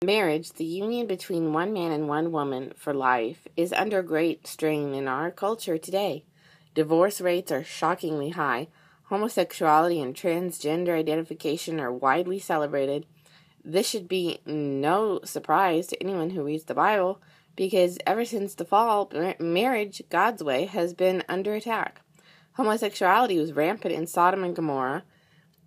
Marriage, the union between one man and one woman for life, is under great strain in our culture today. Divorce rates are shockingly high. Homosexuality and transgender identification are widely celebrated. This should be no surprise to anyone who reads the Bible, because ever since the fall, marriage, God's way, has been under attack. Homosexuality was rampant in Sodom and Gomorrah.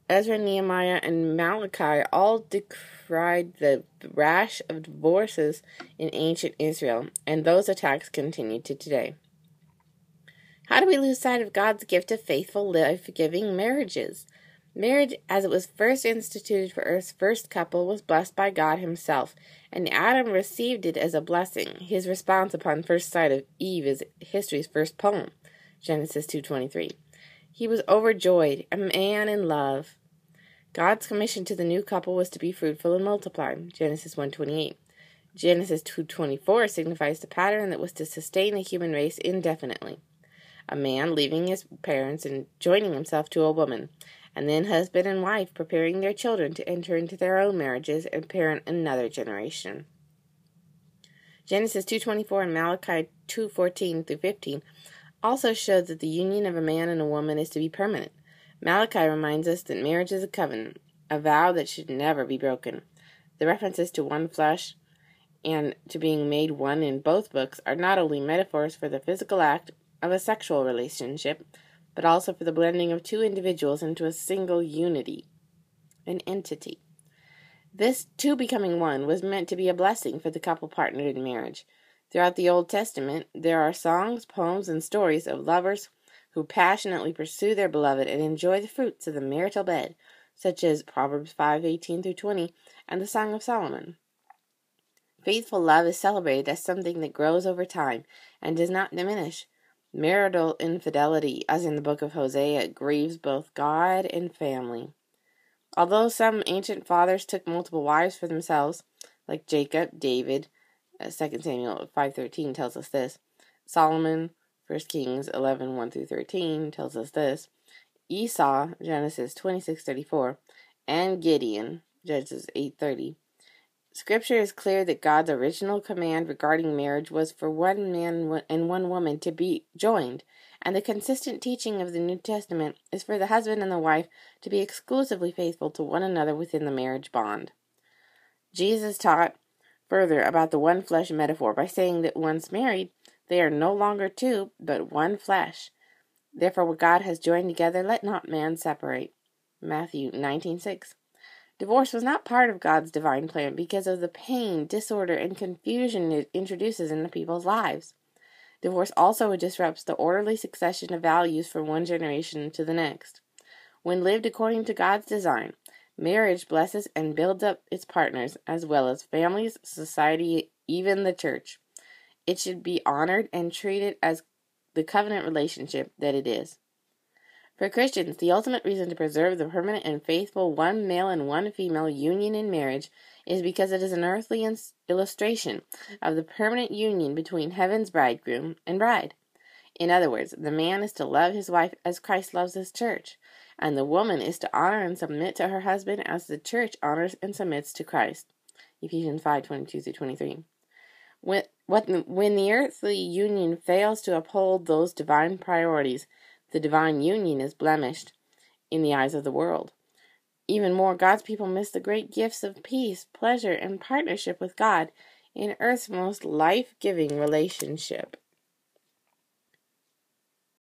Ezra, Nehemiah, and Malachi all decried the rash of divorces in ancient Israel, and those attacks continue to today. How do we lose sight of God's gift of faithful, life-giving marriages? Marriage, as it was first instituted for Earth's first couple, was blessed by God himself, and Adam received it as a blessing. His response upon first sight of Eve is history's first poem, Genesis 2:23. He was overjoyed, a man in love. God's commission to the new couple was to be fruitful and multiply, Genesis 1:28. Genesis 2:24 signifies the pattern that was to sustain the human race indefinitely. A man leaving his parents and joining himself to a woman, and then husband and wife preparing their children to enter into their own marriages and parent another generation. Genesis 2:24 and Malachi 2:14-15 also show that the union of a man and a woman is to be permanent. Malachi reminds us that marriage is a covenant, a vow that should never be broken. The references to one flesh and to being made one in both books are not only metaphors for the physical act of a sexual relationship, but also for the blending of two individuals into a single unity, an entity. This two becoming one was meant to be a blessing for the couple partnered in marriage. Throughout the Old Testament, there are songs, poems, and stories of lovers who passionately pursue their beloved and enjoy the fruits of the marital bed, such as Proverbs 5:18-20 and the Song of Solomon. Faithful love is celebrated as something that grows over time and does not diminish. Marital infidelity, as in the book of Hosea, grieves both God and family. Although some ancient fathers took multiple wives for themselves, like Jacob, David, 2 Samuel 5:13 tells us this. Solomon, 1 Kings 11:1-13 tells us this. Esau, Genesis 26:34, and Gideon, Judges 8:30. Scripture is clear that God's original command regarding marriage was for one man and one woman to be joined, and the consistent teaching of the New Testament is for the husband and the wife to be exclusively faithful to one another within the marriage bond. Jesus taught further about the one flesh metaphor by saying that once married, they are no longer two, but one flesh. Therefore, what God has joined together, let not man separate. Matthew 19:6. Divorce was not part of God's divine plan because of the pain, disorder, and confusion it introduces into people's lives. Divorce also disrupts the orderly succession of values from one generation to the next. When lived according to God's design, marriage blesses and builds up its partners, as well as families, society, even the church. It should be honored and treated as the covenant relationship that it is. For Christians, the ultimate reason to preserve the permanent and faithful one male and one female union in marriage is because it is an earthly illustration of the permanent union between heaven's bridegroom and bride. In other words, the man is to love his wife as Christ loves his church, and the woman is to honor and submit to her husband as the church honors and submits to Christ. Ephesians 5:22-23. When the earthly union fails to uphold those divine priorities, the divine union is blemished in the eyes of the world. Even more, God's people miss the great gifts of peace, pleasure, and partnership with God in earth's most life-giving relationship.